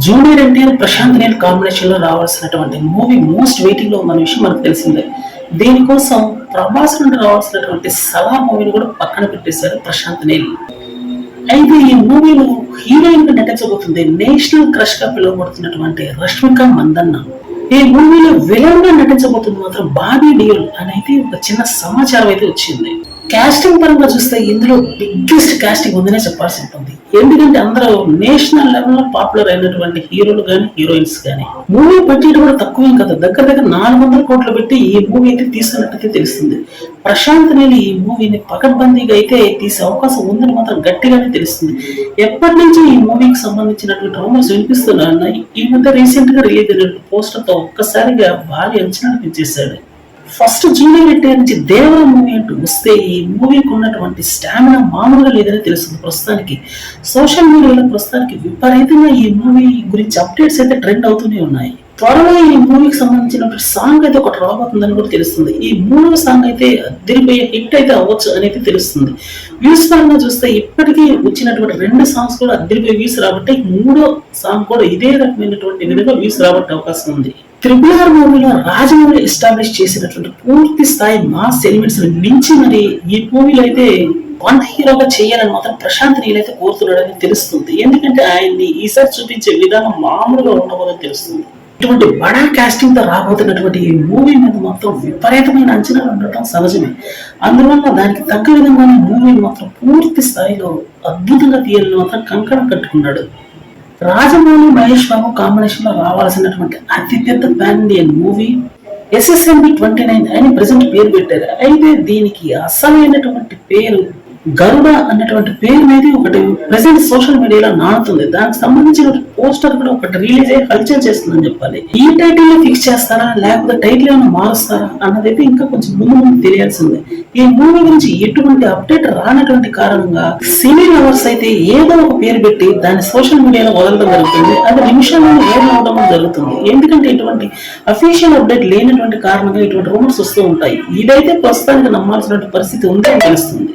Junior NTR Prashanth Neel combination లో రావాల్సినటువంటి movie most waiting లో ఉన్న విషయం మనకు తెలిసిందే. దీనికోసం ప్రభాస్ నుండి రావాల్సినటువంటి సలార్ మూవీని కూడా పక్కన పెట్టేశారు ప్రశాంత్ నీల్. అయితే ఈ మూవీలో హీరోయిన్ గా నటించబోతుంది నేషనల్ క్రష్ గా పిలువబడుతున్నటువంటి రష్మిక మందన్న. ఈ మూవీలో విలన్ గా నటించబోతుంది మాత్రం బాబీ డియోల్ అనేది ఒక చిన్న సమాచారం అయితే వచ్చింది. కాస్టింగ్ పరంగా చూస్తే ఇందులో బిగ్గెస్ట్ కాస్టింగ్ ఉందనే చెప్పాల్సి ఉంటుంది. ఎందుకంటే అందరూ నేషనల్ లెవెల్ లో పాపులర్ అయినటువంటి హీరోలు గానీ హీరోయిన్స్ గానీ. మూవీ బడ్జెట్ కూడా తక్కువేం కదా, దగ్గర 400 కోట్లు పెట్టి ఈ మూవీ అయితే తీసుకున్నట్టయితే తెలుస్తుంది. ప్రశాంత్ నీల్ ఈ మూవీని పకడ్బందీగా అయితే తీసే అవకాశం ఉందని మాత్రం గట్టిగానే తెలుస్తుంది. ఎప్పటి నుంచి ఈ మూవీకి సంబంధించినటువంటి రూమర్స్ వినిపిస్తున్నాయి. ఈ మధ్య రీసెంట్ గా రిలీజ్ అయిన పోస్టర్ తో ఒక్కసారిగా భారీ అంచనా పెంచేశాడు. ఫస్ట్ జూనియర్ ఎన్టీఆర్ నుంచి దేవర మూవీ అంటూ వస్తే ఈ మూవీకి ఉన్నటువంటి స్టామినా మామూలుగా లేదని తెలుస్తుంది. ప్రస్తుతానికి సోషల్ మీడియాలో ప్రస్తుతానికి విపరీతంగా ఈ మూవీ గురించి అప్డేట్స్ అయితే ట్రెండ్ అవుతూనే ఉన్నాయి. త్వరలో ఈ మూవీకి సంబంధించినటువంటి సాంగ్ అయితే ఒకటి రాబోతుందని కూడా తెలుస్తుంది. ఈ మూడవ సాంగ్ అయితే దీనిపోయే హిట్ అయితే అవ్వచ్చు అనేది తెలుస్తుంది. వ్యూస్ పరంగా చూస్తే ఇప్పటికీ వచ్చినటువంటి 2 సాంగ్స్ కూడా అద్దరిపోయే వ్యూస్ రాబట్టి మూడో సాంగ్ కూడా ఇదే రకమైనటువంటి విధంగా వ్యూస్ రాబట్టే అవకాశం ఉంది. RRR మూవీలో రాజమౌళి ఎస్టాబ్లిష్ చేసినటువంటి పూర్తి స్థాయి మాస్ ఎలిమెంట్స్ మించి మరి ఈ మూవీలో అయితే వన్ హీరోగా చేయాలని మాత్రం ప్రశాంత్ నీల్ అయితే కోరుతున్నాడని తెలుస్తుంది. ఎందుకంటే ఆయన్ని ఈసారి చూపించే విధానం మామూలుగా ఉండబోదని తెలుస్తుంది. ఇటువంటి బడా కాస్టింగ్ తో రాబోతున్నటువంటి ఈ మూవీ మీద మాత్రం విపరీతమైన అంచనాలు ఉండటం సహజమే. అందువల్ల దానికి తగ్గ విధంగానే మూవీని మాత్రం పూర్తి స్థాయిలో అద్భుతంగా తీయాలని మాత్రం కంకణం కట్టుకున్నాడు. రాజమౌళి మహేష్ బాబు కాంబినేషన్ లో రావాల్సినటువంటి అతిపెద్ద పాన్ ఇండియన్ మూవీ SSMB 29 అని ప్రెసెంట్ పేరు పెట్టారు. అయితే దీనికి అసలైనటువంటి పేరు గరుడ అన్నటువంటి పేరు మీద ఒకటి ప్రెసెంట్ సోషల్ మీడియాలో నానుతుంది. దానికి సంబంధించిన పోస్టర్ కూడా ఒకటి రిలీజ్ అయ్యి హల్చల్ చేస్తుందని చెప్పాలి. ఈ టైటిల్ లో ఫిక్స్ చేస్తారా లేకపోతే టైటిల్ ఏమైనా మారుస్తారా అన్నదైతే ఇంకా కొంచెం ముందు తెలియాల్సిందే. ఈ మూవీ గురించి ఎటువంటి అప్డేట్ రానటువంటి కారణంగా సినీ లవర్స్ అయితే ఏదో ఒక పేరు పెట్టి దాన్ని సోషల్ మీడియాలో వదలడం జరుగుతుంది. అది నిమిషాల్లో వైరల్ అవడం జరుగుతుంది. ఎందుకంటే ఇటువంటి అఫీషియల్ అప్డేట్ లేనటువంటి కారణంగా ఇటువంటి రూమర్స్ వస్తూ ఉంటాయి. ఇదైతే ప్రస్తుతానికి నమ్మాల్సిన పరిస్థితి ఉందని తెలుస్తుంది.